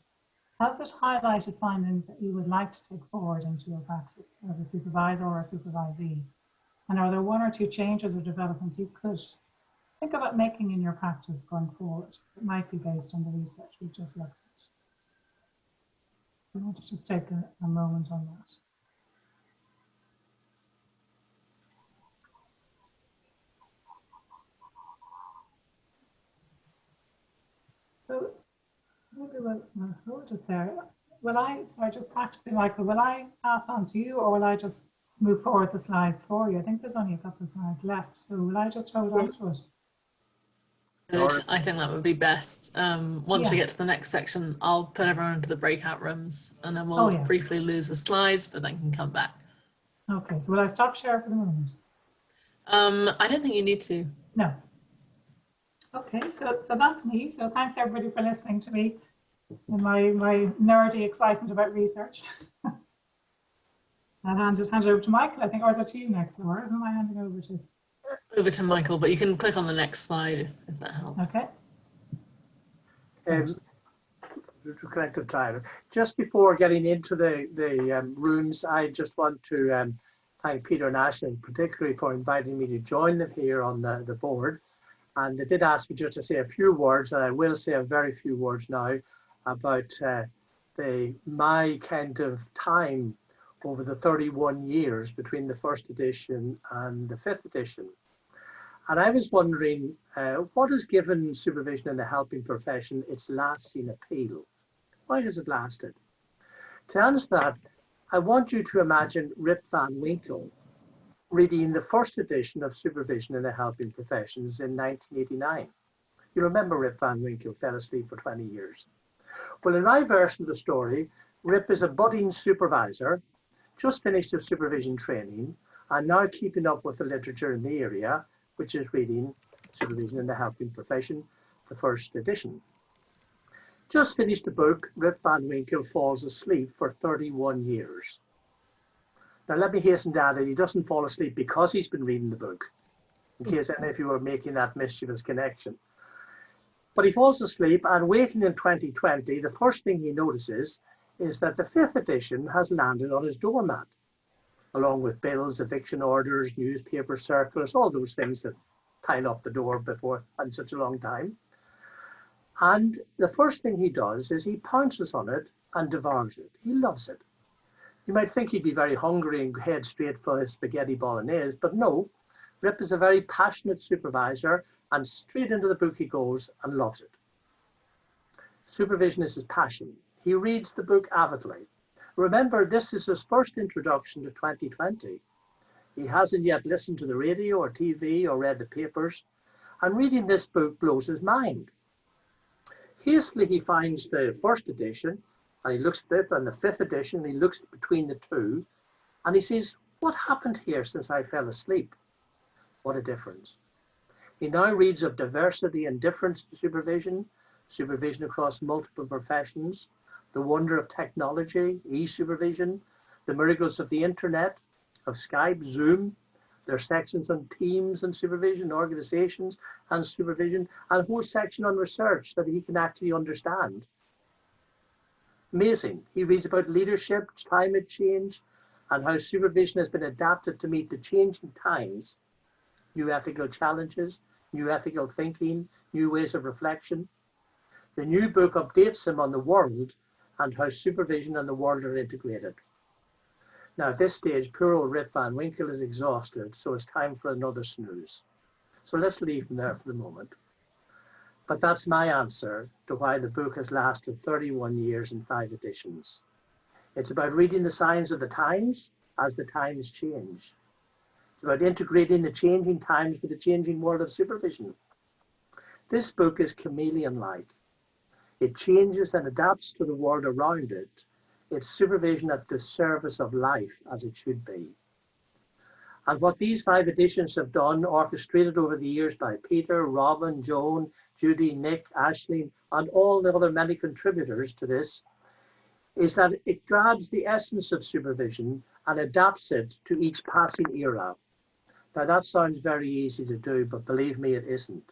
S3: has it highlighted findings that you would like to take forward into your practice as a supervisor or a supervisee? And are there 1 or 2 changes or developments you could think about making in your practice going forward that might be based on the research we've just looked at? I want to just take a moment on that. So maybe we'll hold it there. Sorry, just practically, Michael, will I pass on to you, or will I just move forward the slides for you? I think there's only a couple of slides left, so will I just hold on to it?
S1: Good. I think that would be best. Once we get to the next section, I'll put everyone into the breakout rooms, and then we'll briefly lose the slides, but then can come back. Okay, so will I stop share for the moment? I don't think you need to. No. Okay, so that's me. So thanks everybody for listening to me in my nerdy excitement about research. I'll hand it over to Michael, I think, or is it to you next, Laura? Who am I handing over to? Over to Michael, but you can click on the next slide if that helps. Okay.
S4: To connect with time. Just before getting into the rooms, I just want to thank Peter and Ashley particularly for inviting me to join them here on the board. And they did ask me just to say a few words, and I will say a very few words now about my kind of time over the 31 years between the first edition and the 5th edition. And I was wondering, what has given supervision in the helping profession its lasting appeal? Why has it lasted? To answer that, I want you to imagine Rip Van Winkle reading the first edition of Supervision in the Helping Professions in 1989. You remember Rip Van Winkle fell asleep for 20 years. Well, in my version of the story, Rip is a budding supervisor, just finished his supervision training, and now keeping up with the literature in the area, which is reading Supervision in the Helping Profession, the first edition. Just finished the book, Rip Van Winkle falls asleep for 31 years. Now, let me hasten to add that he doesn't fall asleep because he's been reading the book, in case any of you are making that mischievous connection. But he falls asleep, and waking in 2020, the first thing he notices is that the 5th edition has landed on his doormat, along with bills, eviction orders, newspaper circulars, all those things that pile up the door before in such a long time. And the first thing he does is he pounces on it and devours it. He loves it. You might think he'd be very hungry and head straight for his spaghetti bolognese, but no, Rip is a very passionate supervisor, and straight into the book he goes and loves it. Supervision is his passion. He reads the book avidly. Remember, this is his first introduction to 2020. He hasn't yet listened to the radio or TV or read the papers, and reading this book blows his mind. Hastily, he finds the 1st edition, and he looks at it, and the 5th edition, he looks between the two, and he says, what happened here since I fell asleep? What a difference. He now reads of diversity and difference to supervision, supervision across multiple professions, the wonder of technology, e-supervision, the miracles of the internet, of Skype, Zoom, their sections on teams and supervision, organizations and supervision, and a whole section on research that he can actually understand. Amazing. He reads about leadership, climate change, and how supervision has been adapted to meet the changing times, new ethical challenges, new ethical thinking, new ways of reflection. The new book updates him on the world and how supervision and the world are integrated. Now, at this stage, poor old Rip Van Winkle is exhausted, so it's time for another snooze. So let's leave him there for the moment. But that's my answer to why the book has lasted 31 years and 5 editions. It's about reading the signs of the times as the times change. It's about integrating the changing times with the changing world of supervision. This book is chameleon-like. It changes and adapts to the world around it. It's supervision at the service of life, as it should be. And what these 5 editions have done, orchestrated over the years by Peter, Robin, Joan, Judy, Nick, Aisling, and all the other many contributors to this, is that it grabs the essence of supervision and adapts it to each passing era. Now, that sounds very easy to do, but believe me, it isn't.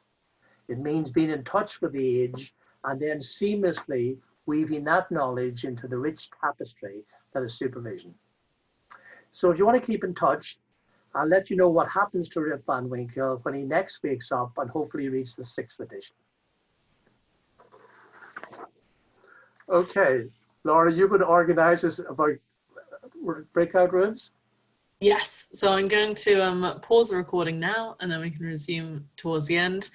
S4: It means being in touch with the age and then seamlessly weaving that knowledge into the rich tapestry that is supervision. So if you want to keep in touch, I'll let you know what happens to Rip Van Winkle when he next wakes up and hopefully reads the 6th edition. Okay, Laura, you could organize us about breakout rooms?
S1: Yes, so I'm going to pause the recording now, and then we can resume towards the end.